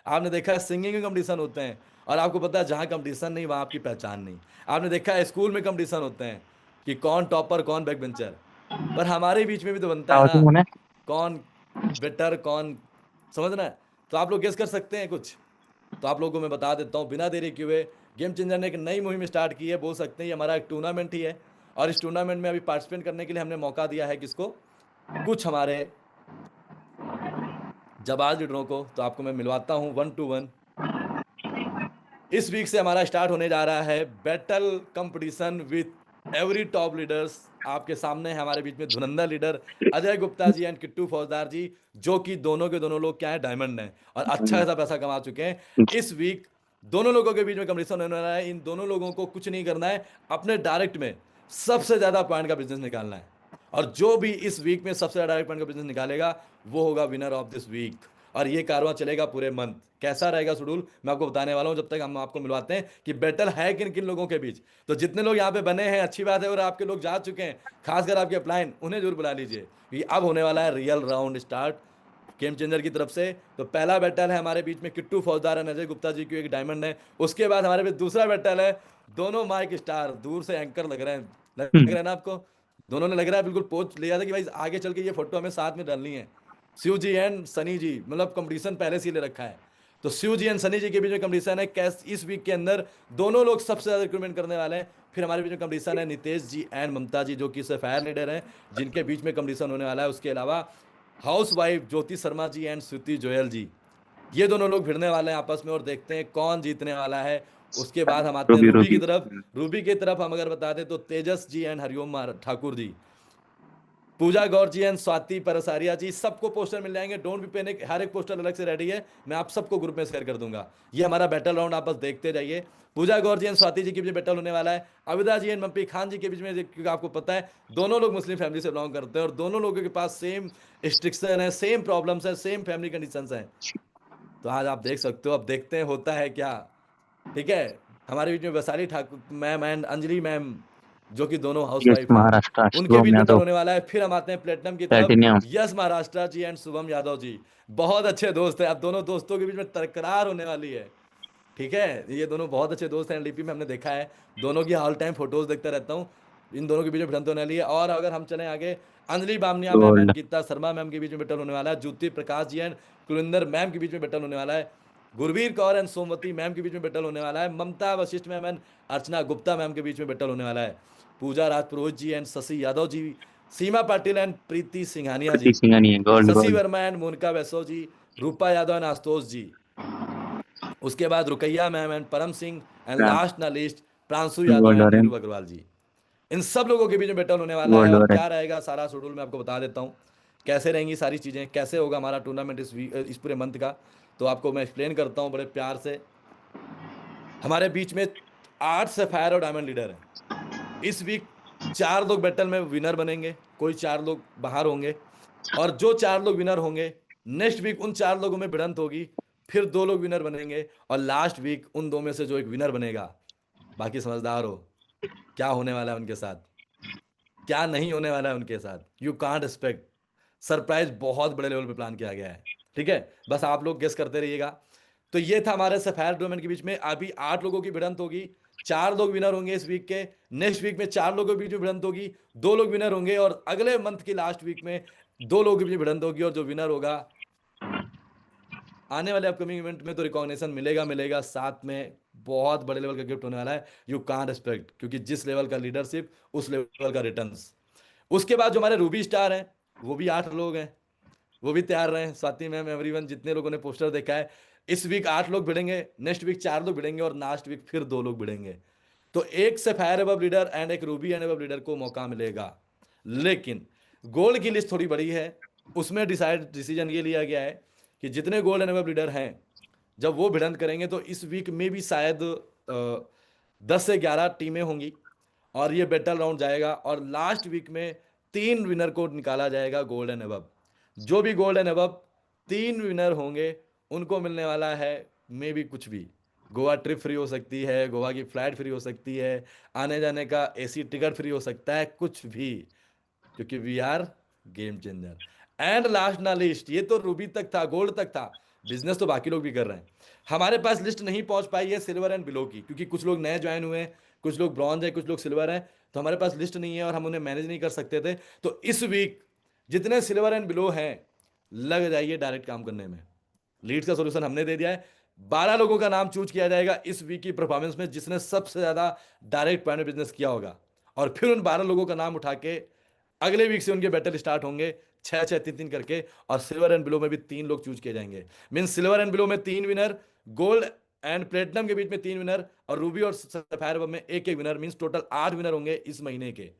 आपने देखा है सिंगिंग में कंपटीशन होते हैं, और आपको पता है जहाँ कंपटीशन नहीं वहाँ आपकी पहचान नहीं। आपने देखा है स्कूल में कंपटीशन होते हैं कि कौन टॉपर कौन बैक बेंचर, पर हमारे बीच में भी तो बनता क्या है होती ना, मुने? कौन बेटर कौन, समझ रहे हैं? तो आप लोग गेस कर सकते हैं कुछ? तो आप लोगों को मैं बता देता हूँ बिना देरी किए हुए, गेम चेंजर ने एक नई मुहिम स्टार्ट की है, बोल सकते हैं ये हमारा एक टूर्नामेंट ही है। और इस टूर्नामेंट में अभी पार्टिसिपेट करने के लिए हमने मौका दिया है किसको, कुछ हमारे जाबाज लीडरों को। तो आपको मैं मिलवाता हूँ 1-to-1। इस वीक से हमारा स्टार्ट होने जा रहा है battle competition with every top leaders. आपके सामने है हमारे बीच में धुरंधर लीडर अजय गुप्ता जी एंड किट्टू फौजदार जी, जो कि दोनों के दोनों लोग क्या है, डायमंड हैं और अच्छा खासा पैसा कमा चुके हैं। इस वीक दोनों लोगों के बीच में कंपटीशन होने वाला है। इन दोनों लोगों को कुछ नहीं करना है, अपने डायरेक्ट में सबसे ज्यादा पॉइंट का बिजनेस निकालना है, और जो भी इस वीक में सबसे ज्यादा डायरेक्ट पॉइंट का बिजनेस निकालेगा वो होगा विनर ऑफ दिस वीक। और ये कारवां चलेगा पूरे मंथ। कैसा रहेगा शेड्यूल मैं आपको बताने वाला हूं, जब तक हम आपको मिलवाते हैं कि बैटल है किन किन लोगों के बीच। तो जितने लोग यहाँ पे बने हैं अच्छी बात है, और आपके लोग जा चुके हैं, खासकर आपके अपलाइन, उन्हें जरूर बुला लीजिए, कि अब होने वाला है real round start game changer की तरफ से। तो पहला बैटल है हमारे बीच में किट्टू फौजदार है, अजय गुप्ता जी की एक डायमंड है। उसके बाद हमारे बीच दूसरा बैटल है, दोनों माइक स्टार, दूर से एंकर लग रहे हैं, लग रहे हैं ना आपको? दोनों ने लग रहा है बिल्कुल पोच लिया था कि भाई आगे चल के ये फोटो हमें साथ में डालनी है। शिव जी एंड सनी जी, मतलब कंपटीशन पहले से ही ले रखा है। तो शिव जी एंड सनी जी के बीच में कंपटीशन है, कैस इस वीक के अंदर दोनों लोग सबसे ज्यादा रिक्रूटमेंट करने वाले हैं। फिर हमारे बीच में कंपटीशन है नितेश जी एंड ममता जी, जो कि फायर लीडर हैं, जिनके बीच में कंपटीशन होने वाला है। उसके अलावा housewife Jyoti Sharma ji and Shruti Joyal ji, ये दोनों लोग भिड़ने वाले हैं आपस में, और देखते हैं कौन जीतने वाला है। उसके बाद हम आते हैं रूबी रूबी की रूबी। तरफ। रूबी की तरफ हम अगर बता दें तो तेजस जी एंड हरिओम ठाकुर जी, पूजा गौर जी एंड स्वाति परसारिया जी, सबको पोस्टर मिल जाएंगे, डोंट बी पैनिक, हर एक पोस्टर अलग से रेडी है, मैं आप सबको ग्रुप में शेयर कर दूंगा। ये हमारा बैटल राउंड आप बस देखते जाइए। पूजा गौर जी एंड स्वाति जी के बीच बैटल होने वाला है, अविदा जी एंड मम्पी खान जी के बीच में, क्योंकि आपको पता है दोनों लोग मुस्लिम फैमिली से बिलोंग करते हैं, और दोनों लोगों के पास सेम स्ट्रिक्शन है, सेम प्रॉब्लम्स है, सेम फैमिली कंडीशन है। तो आज आप देख सकते हो, अब देखते हैं होता है क्या। ठीक है, हमारे बीच में Vaishali Thakur ma'am and Anjali ma'am, जो कि दोनों हाउस यस वाइफ हैं, महाराष्ट्र उनके बीच शुभम बैटल यादव। होने वाला है। फिर हम आते हैं प्लेटिनम की तरफ, platinum. Yes Maharashtra ji and Shubham Yadav ji, बहुत अच्छे दोस्त हैं। अब दोनों दोस्तों के बीच में तकरार होने वाली है। ठीक है, ये दोनों बहुत अच्छे दोस्त हैं, डीपी में हमने देखा है, दोनों की ऑल टाइम फोटोज देखता रहता हूँ। इन दोनों के बीच में भिड़ंत होने वाली है। और अगर हम चलें आगे, Anjali Bamania ma'am and gold. Geeta Sharma ma'am के बीच में बैटल होने वाला है। ज्योति प्रकाश जी एंड कुलिंदर मैम के बीच में बैटल होने वाला है। गुरवीर कौर एंड सोमवती मैम के बीच में बैटल होने वाला है। Mamta Vashishtha ma'am and Archana Gupta ma'am के बीच में बैटल होने वाला है। Puja Rajpurohit ji and Shashi Yadav ji, Seema Patil and Preeti Singhania Preeti ji, Singhania. Gold Shashi gold. Verma and Monika Vaisav ji, Rupa Yadav and Ashutosh ji. उसके बाद Rukaiya ma'am and Param Singh, and last ना list Pranshu Yadav gold and Neeru orange. Agarwal ji. इन सब लोगों के बीच में बैटल होने वाला है। गोल्ड और ऑरेंज। क्या रहेगा सारा शेड्यूल मैं आपको बता देता हूँ, कैसे रहेंगी सारी चीज़ें, कैसे होगा हमारा टूर्नामेंट इस पूरे मंथ का। तो आपको मैं एक्सप्लेन करता हूँ बड़े प्यार से। हमारे बीच में 8 सफायर और डायमंड लीडर हैं। इस वीक 4 लोग बैटल में विनर बनेंगे, कोई 4 लोग बाहर होंगे, और जो 4 लोग विनर होंगे नेक्स्ट वीक उन 4 लोगों में भिड़ंत होगी, फिर 2 लोग विनर बनेंगे, और लास्ट वीक उन 2 में से जो एक विनर बनेगा। बाकी समझदार हो क्या होने वाला है उनके साथ, क्या नहीं होने वाला है उनके साथ, यू कांट एक्सपेक्ट। सरप्राइज बहुत बड़े लेवल पे प्लान किया गया है। ठीक है, बस आप लोग गेस करते रहिएगा। तो ये था हमारे सफायर टूर्नामेंट के बीच में। अभी 8 लोगों की भिड़ंत होगी, 4 लोग विनर होंगे इस वीक के। नेक्स्ट वीक में 4 लोगों के बीच में भिड़ंत होगी, 2 लोग विनर होंगे, और अगले मंथ की लास्ट वीक में 2 लोगों के बीच में भिड़ंत होगी, और जो विनर होगा आने वाले अपकमिंग इवेंट में तो रिकॉग्निशन मिलेगा मिलेगा, साथ में बहुत बड़े लेवल का गिफ्ट होने वाला है। यू कांट एक्सपेक्ट, क्योंकि जिस लेवल का लीडरशिप उस लेवल का रिटर्न्स। उसके बाद जो हमारे रूबी स्टार हैं, वो भी 8 लोग हैं, वो भी तैयार रहे। स्वाति मैम, एवरीवन, जितने लोगों ने पोस्टर देखा है, इस वीक 8 लोग भिड़ेंगे, नेक्स्ट वीक 4 लोग भिड़ेंगे, और लास्ट वीक फिर 2 लोग भिड़ेंगे। तो एक से फायर एबव लीडर एंड एक रूबी एंड एबव लीडर को मौका मिलेगा। लेकिन गोल्ड की लिस्ट थोड़ी बड़ी है, उसमें डिसीजन ये लिया गया है कि जितने गोल्ड एंड एबव लीडर हैं, जब वो भिड़ंत करेंगे तो इस वीक में भी शायद 10 से 11 टीमें होंगी, और ये बैटल राउंड जाएगा, और लास्ट वीक में 3 विनर को निकाला जाएगा गोल्ड एंड अबव। जो भी गोल्ड एंड अबव 3 विनर होंगे, उनको मिलने वाला है मे भी कुछ भी। गोवा ट्रिप फ्री हो सकती है, गोवा की फ्लाइट फ्री हो सकती है, आने जाने का एसी टिकट फ्री हो सकता है, कुछ भी, क्योंकि we are game changer. And last ना लिस्ट, ये तो रूबी तक था, गोल्ड तक था, बिजनेस तो बाकी लोग भी कर रहे हैं। हमारे पास लिस्ट नहीं पहुंच पाई है सिल्वर एंड बिलो की, क्योंकि कुछ लोग नए ज्वाइन हुए हैं, कुछ लोग ब्रॉन्ज है, कुछ लोग सिल्वर हैं, तो हमारे पास लिस्ट नहीं है और हम उन्हें मैनेज नहीं कर सकते थे। तो इस वीक जितने सिल्वर एंड बिलो हैं, लग जाइए डायरेक्ट काम करने में। लीड्स का सोल्यूशन हमने दे दिया है। 12 लोगों का नाम चूज किया जाएगा इस वीक की परफॉर्मेंस में, जिसने सबसे ज्यादा डायरेक्ट पॉइंट बिजनेस किया होगा, और फिर उन 12 लोगों का नाम उठा के अगले वीक से उनके बैटल स्टार्ट होंगे, 6-6, 3-3 करके, और सिल्वर एंड बिलो में भी 3 लोग चूज किए जाएंगे। मीन सिल्वर एंड बिलो में 3 विनर, गोल्ड एंड प्लेटिनम के बीच में 3 विनर, और रूबी और सफायर में एक एक विनर। मीन टोटल 8 विनर होंगे इस महीने के।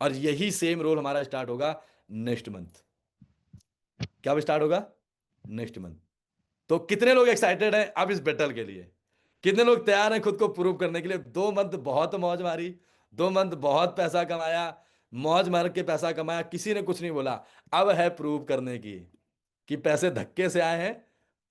और यही सेम रोल हमारा स्टार्ट होगा नेक्स्ट मंथ। क्या स्टार्ट होगा नेक्स्ट मंथ। तो कितने लोग एक्साइटेड हैं अब इस बैटल के लिए? कितने लोग तैयार हैं खुद को प्रूव करने के लिए? 2 मंथ बहुत मौज मारी, 2 मंथ बहुत पैसा कमाया, मौज मार के पैसा कमाया, किसी ने कुछ नहीं बोला। अब है प्रूव करने की कि पैसे धक्के से आए हैं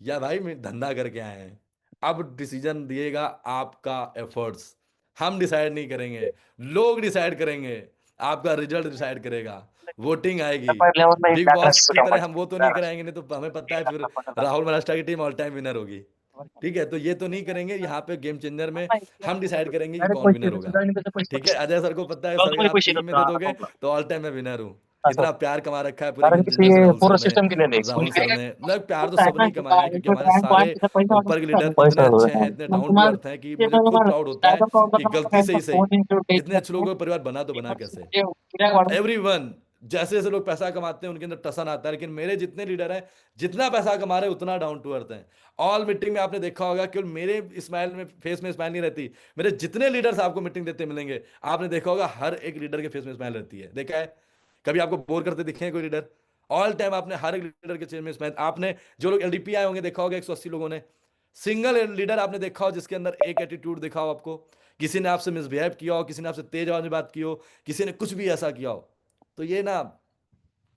या भाई धंधा करके आए हैं। अब डिसीजन दिएगा आपका एफर्ट्स। हम डिसाइड नहीं करेंगे, लोग डिसाइड करेंगे, आपका रिजल्ट डिसाइड करेगा, वोटिंग आएगी। बिग बॉस की तरह हम वो तो नहीं कराएंगे, नहीं तो हमें पता है फिर राहुल महाराष्ट्र की टीम ऑल टाइम विनर होगी। ठीक है, तो ये तो नहीं करेंगे। यहाँ पे गेम चेंजर में हम डिसाइड करेंगे कि कौन विनर होगा। ठीक है, अजय सर को पता है, सर आप 3 में दे दोगे तो ऑल टाइम मैं विनर हूँ। इतना प्यार कमा रखा है पूरे कारण गेम की चेंजर से राहुल पूर्ण सर ने। सिस्टम केलेलं आहे. राहुल सर ने मतलब प्यार तो आहे सब ना नहीं कमाया है, क्योंकि हमारे सारे ऊपर के लीडर इतने अच्छे हैं, इतने डाउन टू अर्थ हैं, कि मुझे खुद प्राउड होता है कि गलती से ही सही इतने अच्छे लोगों का परिवार बना तो बना कैसे। एवरीवन, जैसे जैसे लोग पैसा कमाते हैं उनके अंदर टसन आता है, लेकिन मेरे जितने लीडर हैं जितना पैसा कमा रहे हैं उतना डाउन टू अर्थ हैं। ऑल मीटिंग में आपने देखा होगा, केवल मेरे स्माइल में, फेस में स्माइल नहीं रहती, मेरे जितने लीडर्स आपको मीटिंग देते मिलेंगे, आपने देखा होगा हर एक लीडर के फेस में स्माइल रहती है। देखा है कभी आपको बोर करते दिखे हैं कोई लीडर? ऑल टाइम आपने हर एक लीडर के चेहरे में स्माइल। आपने जो लोग एलडीपी आए होंगे देखा होगा 180 लोगों ने, सिंगल लीडर आपने देखा हो जिसके अंदर एक एटीट्यूड दिखा हो आपको, किसी ने आपसे मिसबिहेव किया हो, किसी ने आपसे तेज आवाज में बात की हो, किसी ने कुछ भी ऐसा किया हो। तो ये ना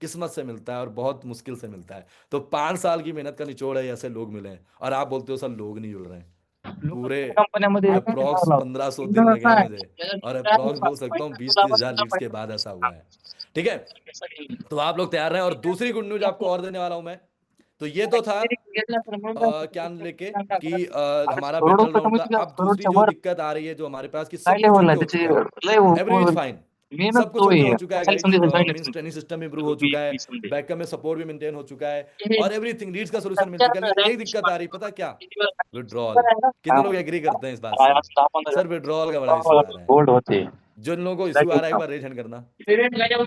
किस्मत से मिलता है और बहुत मुश्किल से मिलता है। तो 5 साल की मेहनत का निचोड़ है, ऐसे लोग मिले हैं, और आप बोलते हो सर लोग नहीं जुड़ रहे हैं। पूरे कंपन्यांमध्ये अप्रॉक्स 1500 दिन लगे हैं मुझे, और अप्रॉक्स बोल सकता हूँ 20-30 हजार लीड्स के बाद ऐसा हुआ है। ठीक है, तो आप लोग तैयार हैं। और दूसरी गुड न्यूज आपको और देने वाला हूं मैं। तो ये तो था क्या लेके कि हमारा करोडो बैटल रुपये राउंड था। कमीत अब दूसरी करोडच्या जो वर दिक्कत आ रही है जो हमारे पास, कि काय सब कुछ लेवल ओके आहे हो त्याची चुका है, लय एवरीथिंग इज फाइन, मेहनत सब कुछ तो ओके आहे हो चुका है खाली गाइस। समजे join means training system improve हो चुका है, बैकअप में सपोर्ट भी मेंटेन हो चुका है, और एवरीथिंग लीड्स का सोल्यूशन मिल चुका है। लेकिन एक दिक्कत आ रही, पता क्या? विड्रॉल। कितने लोग एग्री करते हैं इस बात से? सर विड्रॉल का बड़ा इशू आ रहा है। गोल्ड होते जिन लोगों को इशू आ रहा है एक बार रेज हैंड करना।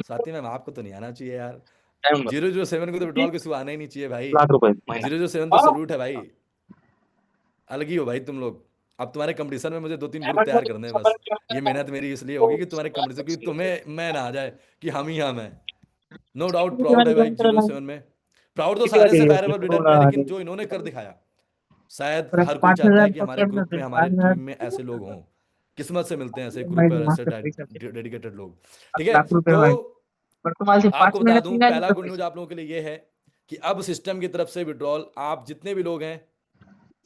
साथी मैम आपको तो नहीं आना चाहिए यार। 007 को तो विड्रॉल के इशू आना ही नहीं चाहिए भाई। ₹1,00,000 007 तो सल्यूट है भाई, अलग ही हो भाई तुम लोग। अब तुम्हारे कंपटीशन में मुझे 2-3 ग्रुप तैयार करने हैं बस। ये मेहनत मेरी इसलिए होगी कि तुम्हारे कंपटीशन, क्योंकि तुम्हें मैं ना आ जाए कि हम ही हम हैं। नो डाउट प्राउड है भाई 07 में। प्राउड तो किती सारे से वाजे फायर लीडर पे है, लेकिन जो इन्होंने कर दिखाया, शायद हर कोई चाहता है कि हमारे ग्रुप में, हमारे टीम में ऐसे लोग हों। किस्मत से मिलते हैं ऐसे ग्रुप पर, ऐसे डेडिकेटेड लोग। ठीक है, तो आपको बता दूं, पहला गुड न्यूज आप लोगों के लिए ये है कि अब सिस्टम की तरफ से विड्रॉल, आप जितने भी लोग हैं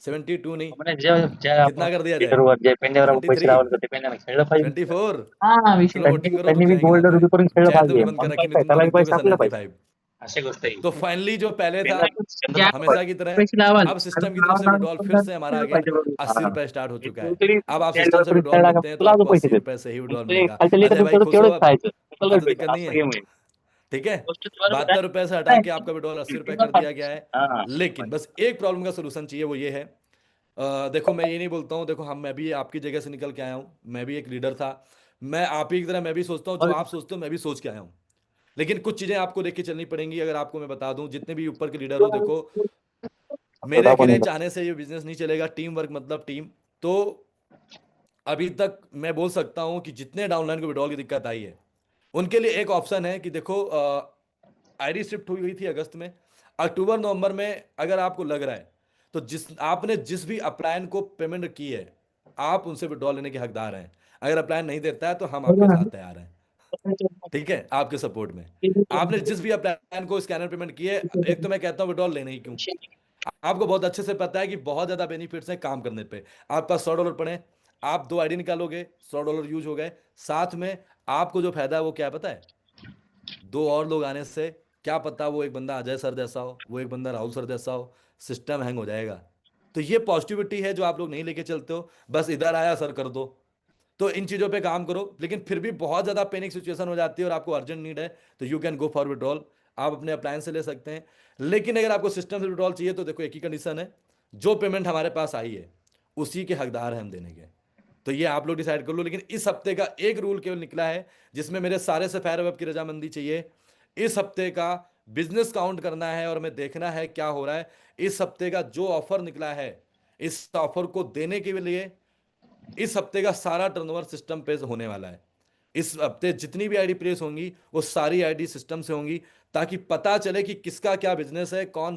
72 नहीं, कितना कर दिया जाए? लीडरवर जे पेंड्यावर पैसे 23, लावले तर ते पेंड्याने खेळलं पाहिजे. 24? हां, विषय चलो वोटिंग करो, रुक त्यांनी बी जाएंगे यहाँ गोल्ड पे। रुबी करून खेळलं चैट तो पाहिजे. मैंने बंद कर रखी, मैं तुम त्याला लोग बी लिखते पैसे हुए आपल्याला पाहिजे. 95। अशी गोष्ट आहे. तो फाइनली जो पहले था पेंड्या हमेशा की तरह, पैसे लावाल. अब सिस्टम की तरफ से विड्रॉल फिर से हमारा आ गया। 80 रुपए स्टार्ट हो चुका है। तरी अब आप सिस्टम से पेंड्यावर विड्रॉल खेळला का करते हैं तो तुला अजून आपको पैसे 80 देत. रुपए से ही विड्रॉल ते मिलेगा। खालच्या अजय भाई लीडर खुश हो तेवढंच अब? खायचं. तुला अब तो दिक्कत भेटणार नहीं असं है। गेम आहे. ठीक है, गोष्ट बरोबर 72 रुपए से हटा के आपका विड्रॉल 80 रुपए कर दिया गया है। हां. लेकिन बस एक प्रॉब्लम का सोल्यूशन चाहिए, वो ये है, देखो मैं ये नहीं बोलता हूँ, देखो मैं भी आपकी जगह से निकल के आया हूँ, मैं भी एक लीडर था, मैं आप ही की तरह मैं भी सोचता हूँ, जो आप सोचते हो मैं भी सोच के आया हूँ। लेकिन कुछ चीजें आपको देख के चलनी पड़ेंगी। अगर आपको मैं बता दूं, जितने भी ऊपर के लीडर हो, देखो मेरे अकेले चाहने से ये बिजनेस नहीं चलेगा, टीम वर्क मतलब टीम। तो अभी तक मैं बोल सकता हूं कि जितने डाउनलाइन को विड्रॉल की दिक्कत आई है, उनके लिए एक ऑप्शन है कि देखो आईडी शिफ्ट हुई थी अगस्त में, अक्टूबर नवंबर में अगर आपको लग रहा है तो आपने जिस भी अपलायन को पेमेंट की है, आप उनसे विड्रॉल लेने के हकदार हैं। अगर अपलायन नहीं देता है तो हम आपके साथ तैयार हैं। ठीक है, आपके सपोर्ट में। आपने जिस भी अपलायन को स्कैनर पेमेंट किए, एक तो मैं कहता हूं विड्रॉल लेने ही क्यों। आपको बहुत अच्छे से पता है कि बहुत ज्यादा बेनिफिट्स हैं काम करने पे। आपके पास $100 पड़े, आप 2 आईडी निकालोगे, $100 यूज हो गए। साथ में आपको जो फायदा है वो क्या है पता है? 2 और लोग आने से, क्या पता वो एक बंदा अजय सर जैसा हो, वो एक बंदा राहुल सर जैसा हो, सिस्टम हैंग हो जाएगा। तो ये पॉजिटिविटी है जो आप लोग नहीं लेके चलते हो, बस इधर आया सर कर दो। तो इन चीज़ों पे काम करो, लेकिन फिर भी बहुत ज़्यादा पैनिक सिचुएशन हो जाती है और आपको अर्जेंट नीड है, तो you can go for withdrawal. आप अपने अप्लायंस से ले सकते हैं। लेकिन अगर आपको सिस्टम से विड्रॉल चाहिए तो देखो एक ही कंडीशन है, जो पेमेंट हमारे पास आई है उसी के हकदार हैं हम देने के। तो ये आप लोग डिसाइड कर लो। लेकिन इस हफ्ते का एक रूल केवल निकला है जिसमें मेरे सारे सफायर वेब की रजामंदी चाहिए। इस हफ्ते का बिजनेस काउंट करना है और हमें देखना है क्या हो रहा है। इस हफ्ते का जो ऑफर निकला है, इस ऑफर को देने के लिए इस हफ्ते का सारा टर्नओवर सिस्टम पे होने वाला है। इस हफ्ते जितनी भी आईडी प्लेस होंगी वो सारी आईडी सिस्टम से होंगी, ताकि पता चले कि किसका क्या बिजनेस है, कौन